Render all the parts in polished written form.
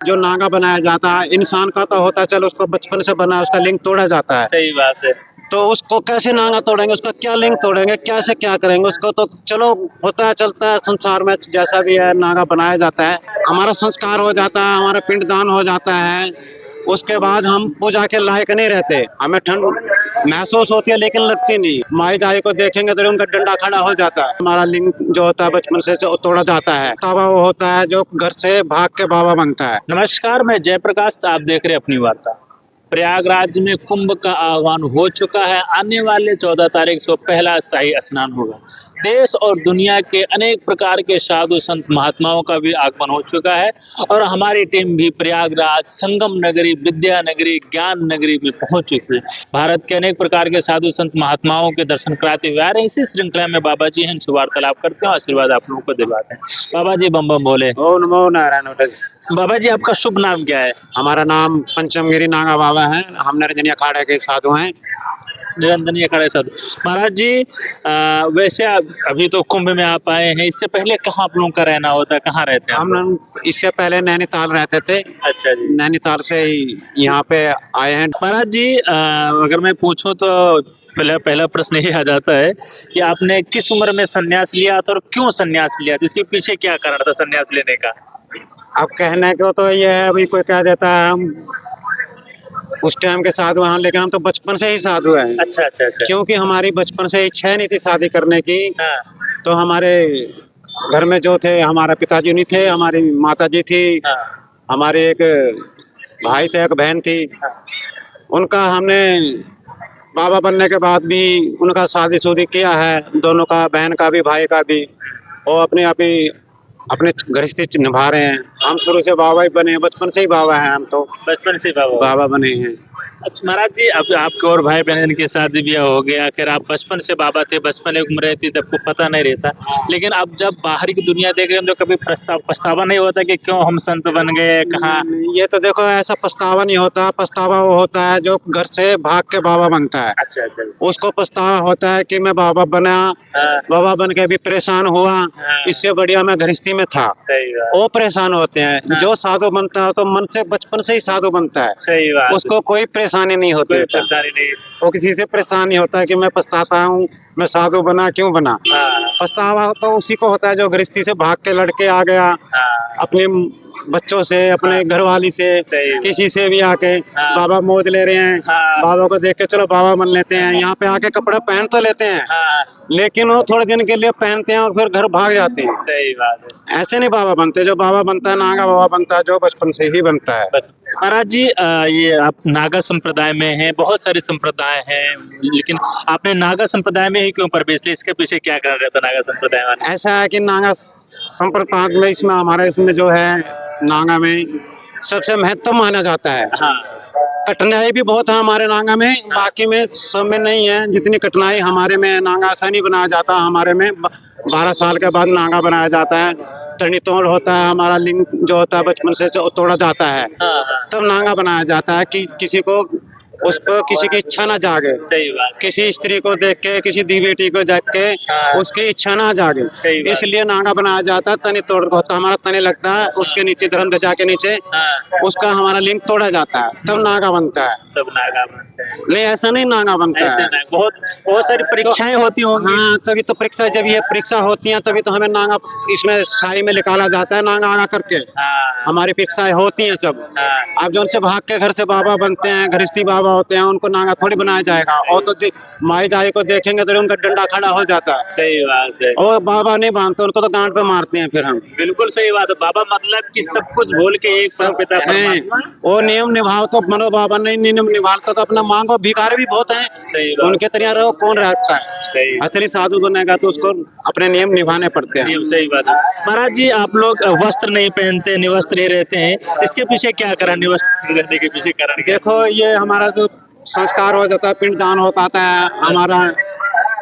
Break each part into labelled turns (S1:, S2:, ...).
S1: जो नागा बनाया जाता है इंसान का तो होता है, चलो उसको बचपन से बना उसका लिंग तोड़ा जाता है।
S2: सही बात है।
S1: तो उसको कैसे नागा तोड़ेंगे, उसका क्या लिंग तोड़ेंगे, कैसे क्या करेंगे उसको, तो चलो होता है चलता है संसार में जैसा भी है नागा बनाया जाता है। हमारा संस्कार हो जाता है, हमारा पिंडदान हो जाता है, उसके बाद हम पूजा के लायक नहीं रहते, हमें ठंड महसूस होती है लेकिन लगती नहीं। माई दाई को देखेंगे तो उनका डंडा खड़ा हो जाता है। हमारा लिंग जो होता है बचपन से जो तोड़ा जाता है, तब वो होता है जो घर से भाग के बाबा बनता है।
S2: नमस्कार, मैं जयप्रकाश, आप देख रहे हैं अपनी वार्ता। प्रयागराज में कुंभ का आह्वान हो चुका है। आने वाले 14 तारीख से पहला शाही स्नान होगा। देश और दुनिया के अनेक प्रकार के साधु संत महात्माओं का भी आगमन हो चुका है और हमारी टीम भी प्रयागराज संगम नगरी, विद्या नगरी, ज्ञान नगरी में पहुंच चुकी है। भारत के अनेक प्रकार के साधु संत महात्माओं के दर्शन कराते हुए आ रहे हैं। इसी श्रृंखला में बाबा जी हैं, इनसे वार्तालाप करते हैं, आशीर्वाद आप लोगों को दिलवाते हैं। बाबा जी बम बम बोले।
S1: ओम नमो नारायण।
S2: बाबा जी, आपका शुभ नाम क्या है?
S1: हमारा नाम पंचमगिरी नागा बाबा है, हम निरंजनी अखाड़े के साधु हैं।
S2: निरंजनी अखाड़े साधु। महाराज जी, वैसे अभी तो कुंभ में आप आए हैं, इससे पहले कहाँ आप लोगों का रहना होता है, कहाँ रहते हैं आप लोग?
S1: हम इससे पहले नैनीताल रहते थे,
S2: अच्छा जी।
S1: नैनीताल से यहाँ पे आए हैं।
S2: महाराज जी, अगर मैं पूछूं तो पहला प्रश्न ये आ जाता है कि आपने किस उम्र में संन्यास लिया था और क्यों संन्यास लिया था? इसके पीछे क्या कारण था संन्यास लेने का?
S1: अब कहने को तो ये है, अभी कोई कह देता है हम उस टाइम के साधु हैं, लेकिन हम तो बचपन से ही साधु हैं।
S2: अच्छा अच्छा अच्छा।
S1: क्योंकि हमारी बचपन से इच्छा नहीं थी शादी करने की।
S2: हाँ।
S1: तो हमारे घर में जो थे, हमारा पिताजी नहीं थे, हमारी माता जी थी,
S2: हाँ।
S1: हमारे एक भाई थे, एक बहन थी।
S2: हाँ।
S1: उनका हमने बाबा बनने के बाद भी उनका शादी शुदी किया है, दोनों का, बहन का भी भाई का भी। वो अपने आप ही अपने गृहस्थी निभा रहे हैं। हम शुरू से बाबा ही बने हैं, बचपन से ही बाबा हैं हम तो,
S2: बचपन से बाबा।
S1: बाबा बने हैं।
S2: अच्छा महाराज जी, अब आपके और भाई बहन के शादी ब्याह हो गया, आखिर आप बचपन से बाबा थे, बचपन एक उम्र रहती तब को पता नहीं रहता, लेकिन अब जब बाहर की दुनिया देख रहे हैं तो कभी पछतावा नहीं होता कि क्यों हम संत बन गए, कहाँ?
S1: नहीं, ये तो देखो ऐसा पछतावा नहीं होता। पछतावा वो होता है जो घर से भाग के बाबा बनता है,
S2: अच्छा अच्छा।
S1: उसको पछतावा होता है कि मैं बाबा बना,
S2: हाँ।
S1: बाबा बन के भी परेशान हुआ,
S2: हाँ।
S1: इससे बढ़िया मैं गृहस्थी में था।
S2: सही बात।
S1: वो परेशान होते हैं।
S2: हाँ।
S1: जो साधु बनता है तो मन से बचपन से ही साधु बनता है,
S2: सही बात।
S1: उसको कोई परेशानी नहीं होती।
S2: कोई परेशानी नहीं।
S1: वो किसी से परेशान नहीं होता है कि मैं पछताता हूँ मैं साधु बना, क्यों बना।
S2: हाँ।
S1: पछतावा तो उसी को होता है जो गृहस्थी से भाग के लड़के आ गया,
S2: हाँ।
S1: अपने बच्चों से, अपने घरवाली से,
S2: सही।
S1: किसी से भी आके
S2: हाँ।
S1: बाबा मौज ले रहे हैं,
S2: हाँ।
S1: बाबा को देख के चलो बाबा बन लेते हैं। यहाँ पे आके कपड़ा पहन तो लेते हैं,
S2: हाँ।
S1: लेकिन वो थोड़े दिन के लिए पहनते हैं और फिर घर भाग जाते हैं।
S2: सही बात है।
S1: ऐसे नहीं बाबा बनते। जो बाबा बनता है नागा बाबा बनता है, जो बचपन से ही बनता है।
S2: महाराज जी, ये आप नागा संप्रदाय में हैं, बहुत सारे संप्रदाय हैं, लेकिन आपने नागा संप्रदाय में ही क्यों प्रवेश लिया? इसके पीछे क्या कारण रहता नागा संप्रदाय में?
S1: ऐसा है कि नागा संप्रदाय में इसमें हमारे इसमें जो है नागा में सबसे महत्व माना जाता है।
S2: हाँ।
S1: कठिनाई भी बहुत है हमारे नागा में, बाकी में सब में नहीं है जितनी कठिनाई हमारे में। नागा ऐसा नहीं बनाया जाता, हमारे में 12 साल के बाद नागा बनाया जाता है। तनी तोड़ होता है, हमारा लिंग जो होता है बचपन से जो तोड़ा जाता है,
S2: हाँ।
S1: तब नागा बनाया जाता है कि किसी को उसको किसी की इच्छा ना जागे।
S2: सही बात।
S1: किसी स्त्री को देख के, किसी दी बेटी को देख के
S2: हाँ।
S1: उसकी इच्छा ना जागे,
S2: सही बात।
S1: इसलिए नागा बनाया जाता है। तनी तोड़ होता है, हमारा तनी लगता है, उसके नीचे धर्म ध्वजा के नीचे
S2: हाँ।
S1: उसका हमारा लिंग तोड़ा जाता है, तब नागा बनता है।
S2: तब नागा बनते हैं।
S1: नहीं ऐसा नहीं नागा बनता
S2: ऐसे
S1: है।
S2: नहीं, बहुत बहुत सारी परीक्षाएं होती होंगी।
S1: हाँ, तभी तो परीक्षा, जब ये परीक्षा होती है तभी तो हमें नागा इसमें शाही में निकाला जाता है, नागा आगा करके
S2: हाँ।
S1: हमारी परीक्षाएं होती हैं सब।
S2: हाँ।
S1: अब जो उनसे भाग के घर से बाबा बनते हैं, गृहस्थी बाबा होते हैं, उनको नागा थोड़ी बनाया जाएगा। और तो माई दाई को देखेंगे तो उनका डंडा खड़ा हो जाता है।
S2: सही बात है।
S1: और बाबा नहीं बांधते, उनको तो गांड पे मारते हैं फिर हम।
S2: बिल्कुल सही बात है। बाबा मतलब कि सब कुछ भूल के एक
S1: सब
S2: पिता
S1: हैं,
S2: परमात्मा।
S1: वो नियम निभाओ तो मनो बाबा नहीं नियम निभाता तो अपना मांगो। भिखारी भी बहुत हैं,
S2: सही बात।
S1: उनके तरह रहो, कौन रहता है।
S2: सही।
S1: असली साधु बनेगा तो उसको अपने नियम निभाने पड़ते हैं।
S2: नियम, सही बात है। महाराज जी, आप लोग वस्त्र नहीं पहनते, निवस्त्र ही रहते हैं, इसके पीछे क्या कारण, निवस्त्र रहने के पीछे कारण क्या?
S1: देखो ये हमारा जो संस्कार हो जाता है, पिंडदान हो पाता है हमारा,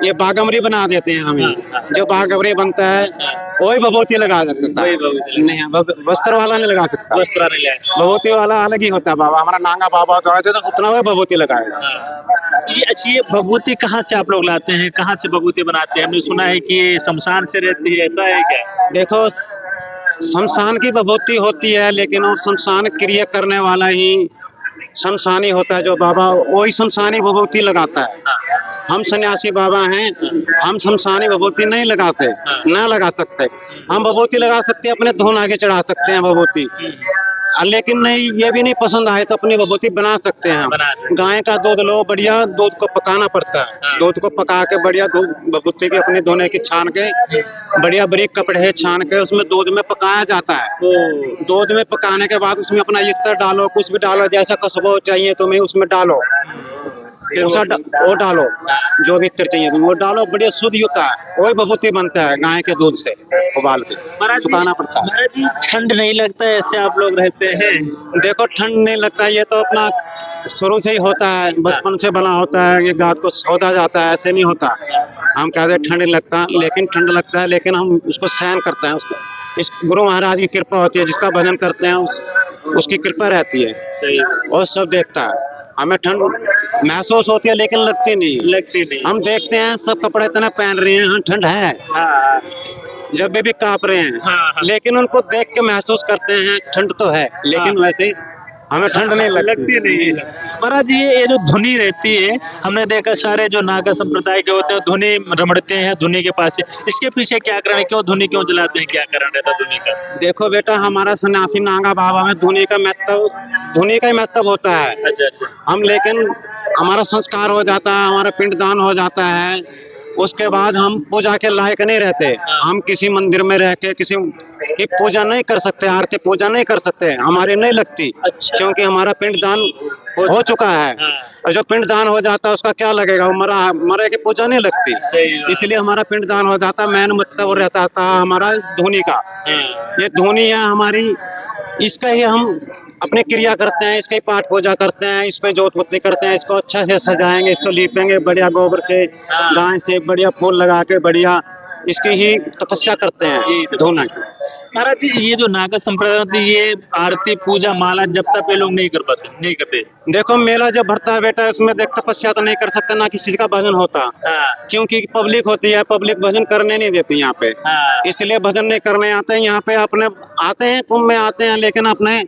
S1: ये बागमरी बना देते हैं हमें।
S2: हाँ।
S1: जो बागमरी बनता है वही भभूति लगा सकता है,
S2: वही भभूति लगा।
S1: नहीं वस्त्र वाला नहीं लगा सकता।
S2: वस्त्र नहीं लाए।
S1: भभूति वाला अलग ही होता है। बाबा हमारा नागा बाबा जो है तो उतना वही भभूति लगाएगा।
S2: हाँ। ये अच्छी, ये भभूति कहाँ से आप लोग लाते हैं, कहाँ से भभूति बनाते हैं? हमने सुना है कि ये शमशान से रहती है, ऐसा है क्या?
S1: देखो शमशान की विभूति होती है, लेकिन वो शमशान क्रिया करने वाला ही शमशानी होता है। जो बाबा वही शमशानी विभूति लगाता है। हम सन्यासी बाबा हैं, हम शमशानी विभूति नहीं लगाते, ना लगा सकते। हम विभूति लगा सकते हैं, अपने धुन आगे चढ़ा सकते हैं विभूति, लेकिन नहीं, ये भी नहीं पसंद आए तो अपनी विभूति बना सकते हैं हम। गाय का दूध लो, बढ़िया दूध को पकाना पड़ता है, दूध को पका के बढ़िया दूध विभूति की अपनी धोने की छान के बढ़िया बारीक कपड़े छान के उसमें दूध में पकाया जाता है। दूध में पकाने के बाद उसमें अपना इत्र डालो, कुछ भी डालो, जैसा खुशबू चाहिए तुम्हें उसमें डालो, वो डालो, जो भी इत्र चाहिए तुम्हें वो डालो, बढ़िया शुद्ध होता है, वही विभूति बनता है गाय के दूध से उबाल के सुखाना पड़ता है।
S2: महाराज जी, ठंड नहीं लगता है ऐसे आप लोग रहते हैं?
S1: देखो ठंड नहीं लगता, ये तो अपना शुरू से ही होता है, बचपन से बना होता है, ये गाद को सौदा जाता है, ऐसे नहीं होता। हम कहते हैं ठंड नहीं लगता, लेकिन ठंड लगता है, लेकिन हम उसको सहन करते हैं। उसको इस गुरु महाराज की कृपा होती है, जिसका भजन करते हैं उसकी कृपा रहती है और सब देखता है। हमें ठंड महसूस होती है लेकिन लगती नहीं। हम देखते हैं सब कपड़े इतने पहन रहे हैं, ठंड है, जब भी कांप रहे हैं, लेकिन उनको देख के महसूस करते हैं ठंड तो है, लेकिन वैसे हमें ठंड नहीं लगती।
S2: नहीं। महाराज जी, ये जो धुनी रहती है, हमने देखा सारे जो नागा संप्रदाय के होते हैं धुनी रमड़ते हैं धुनी के पास से, इसके पीछे क्या कारण है? क्यों धुनी क्यों जलाते हैं? क्या कारण रहता है धुनी का?
S1: देखो बेटा, हमारा सन्यासी नागा बाबा में धुनी का ही महत्व होता है।
S2: अच्छा।
S1: हम लेकिन हमारा संस्कार हो जाता है, हमारा पिंडदान हो जाता है, उसके बाद हम पूजा के लायक नहीं रहते। हम किसी मंदिर में रह के किसी की पूजा नहीं कर सकते, आरती पूजा नहीं कर सकते, हमारी नहीं लगती।
S2: अच्छा।
S1: क्योंकि हमारा पिंडदान हो चुका है, और जो पिंडदान हो जाता है उसका क्या लगेगा, वो मरे की पूजा नहीं लगती, इसलिए हमारा पिंडदान हो जाता। मैन मतलब रहता था हमारा इस धुनी का, ये धुनी है हमारी, इसका ही हम अपनी क्रिया करते हैं, इसके पाठ पूजा करते हैं, इस पे जोत बत्ती करते हैं, इसको अच्छा से सजाएंगे, इसको लीपेंगे बढ़िया गोबर से, गाय से बढ़िया फूल लगा के बढ़िया इसकी ही तपस्या करते हैं धुना की।
S2: महाराज जी, ये जो नागा संप्रदाय होती है, ये आरती पूजा माला जब तक ये लोग नहीं करते।
S1: देखो मेला जब भरता है बेटा, इसमें देख तपस्या तो नहीं कर सकते, ना किसी का भजन होता, क्योंकि पब्लिक होती है, पब्लिक भजन करने नहीं देती यहाँ पे, इसलिए भजन नहीं करने आते हैं। यहाँ पे अपने आते हैं, कुंभ में आते हैं, लेकिन अपने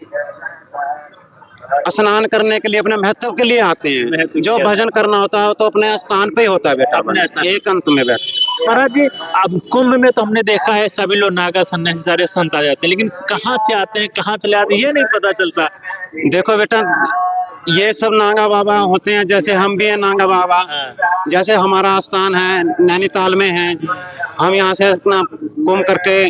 S1: स्नान करने के लिए, अपने महत्व के लिए आते हैं। जो भजन करना होता है तो अपने स्थान पे ही होता है बेटा, एक अंत में बैठ।
S2: महाराज जी, अब कुंभ में तो हमने देखा है सभी लोग नागा सन्यासी सारे संत आ जाते हैं, लेकिन कहाँ से आते हैं, कहाँ चले आते हैं, ये नहीं पता चलता।
S1: देखो बेटा, ये सब नागा बाबा होते हैं, जैसे हम भी हैं नागा बाबा, जैसे हमारा स्थान है नैनीताल में है, हम यहाँ से अपना घूम करके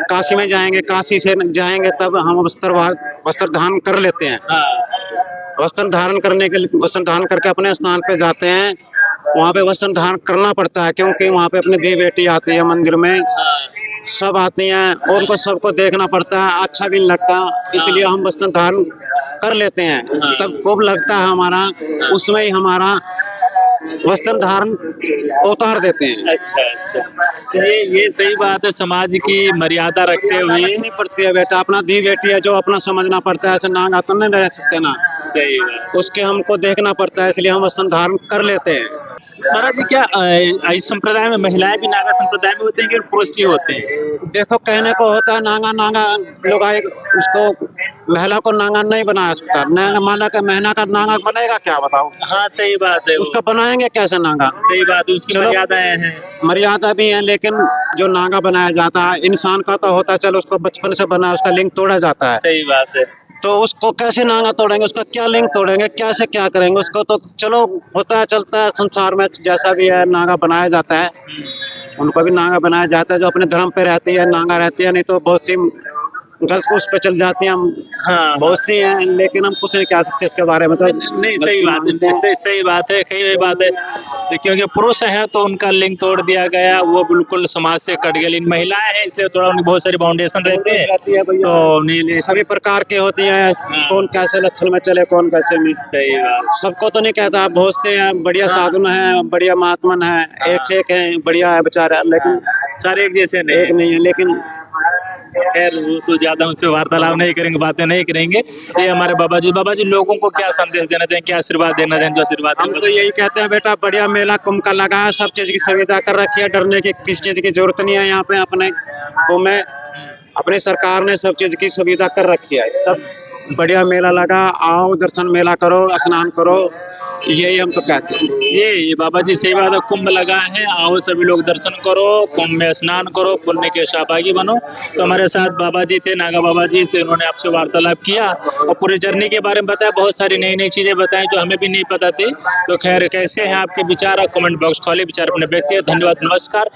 S1: काशी में जाएंगे, काशी से जाएंगे तब हम वस्त्र धारण कर लेते हैं। वस्त्र धारण करके अपने स्थान पे जाते हैं, वहाँ पे वस्त्र धारण करना पड़ता है, क्योंकि वहाँ पे अपनी देवी बेटी आती है मंदिर में, सब आती हैं और उनको सबको देखना पड़ता है, अच्छा भी नहीं लगता, इसलिए हम वस्त्र धारण कर लेते हैं। तब कुंभ लगता है हमारा, उसमें ही हमारा वस्त्र धारण उतार देते हैं।
S2: अच्छा। तो ये सही बात है, समाज की मर्यादा रखते हुए
S1: नहीं पड़ती है बेटा, अपना दी बेटी है जो अपना समझना पड़ता है, ऐसे नागा तो नहीं रह सकते ना,
S2: सही बात।
S1: उसके हमको देखना पड़ता है, इसलिए हम वस्त्र धारण कर लेते हैं।
S2: महाराज जी, क्या इस संप्रदाय में महिलाएं भी नागा संप्रदाय में होते हैं कि पुरुष ही होते हैं?
S1: देखो कहने को होता है नागा लोग आए, उसको महिला को नागा नहीं बनाया सकता, नागा माला का महीना का नागा बनेगा क्या, बताओ?
S2: हाँ सही बात है,
S1: उसका बनाएंगे कैसे नागा?
S2: सही बात है, उसकी मर्यादाएं हैं।
S1: मर्यादा भी है, लेकिन जो नागा बनाया जाता है इंसान का तो होता है, चलो उसको बचपन से बना, उसका लिंग तोड़ा जाता है।
S2: सही बात है।
S1: तो उसको कैसे नागा तोड़ेंगे, उसका क्या लिंग तोड़ेंगे, कैसे क्या करेंगे उसको? तो चलो होता है, चलता है संसार में, जैसा भी है नागा बनाया जाता है, उनको भी नागा बनाया जाता है। जो अपने धर्म पे रहती है नागा रहती है, नहीं तो बहुत सी गलत उस पे चल जाती हैं, हम बहुत सी हैं, लेकिन हम कुछ नहीं कह सकते इसके बारे में। तो
S2: नहीं सही बात है, सही बात है, कई बात है, क्योंकि पुरुष है तो उनका लिंग तोड़ दिया गया, वो बिल्कुल समाज से कट गए, लेकिन महिलाएं हैं इसलिए थोड़ा उनकी बहुत सारी बाउंडेशन रहती है तो नहीं, सभी
S1: प्रकार के होती है, कौन कैसे लक्षण में चले, कौन कैसे में।
S2: सही बात,
S1: सबको तो नहीं कहता, बहुत से हैं बढ़िया साधु है, बढ़िया महात्मन है, एक से एक है, बढ़िया है बेचारा, लेकिन
S2: सारे एक जैसे नहीं,
S1: एक नहीं है। लेकिन
S2: खैर वो तो ज्यादा उनसे वार्तालाप नहीं करेंगे, बातें नहीं करेंगे। ये हमारे बाबा जी लोगों को क्या संदेश देना चाहेंगे, क्या आशीर्वाद देना चाहेंगे? जो आशीर्वाद
S1: हम तो यही कहते हैं बेटा, बढ़िया मेला कुंभ का लगा है, सब चीज की सुविधा कर रखी है, डरने की किसी चीज की जरूरत नहीं है। यहाँ पे अपने कुंभ में अपनी सरकार ने सब चीज की सुविधा कर रखी है, सब बढ़िया मेला लगा, आओ दर्शन मेला करो, स्नान करो, यही हम तो कहते हैं।
S2: ये बाबा जी सही बात है, कुंभ लगा है, आओ सभी लोग दर्शन करो, कुंभ में स्नान करो, पुण्य के सहभागी बनो। तो हमारे साथ बाबा जी थे, नागा बाबा जी से, उन्होंने आपसे वार्तालाप किया और पूरी जर्नी के बारे में बताया, बहुत सारी नई नई चीजें बताई जो हमें भी नहीं पता थी। तो खैर कैसे हैं आपके विचार, कमेंट बॉक्स खोले, विचार अपने व्यक्त किए। धन्यवाद, नमस्कार।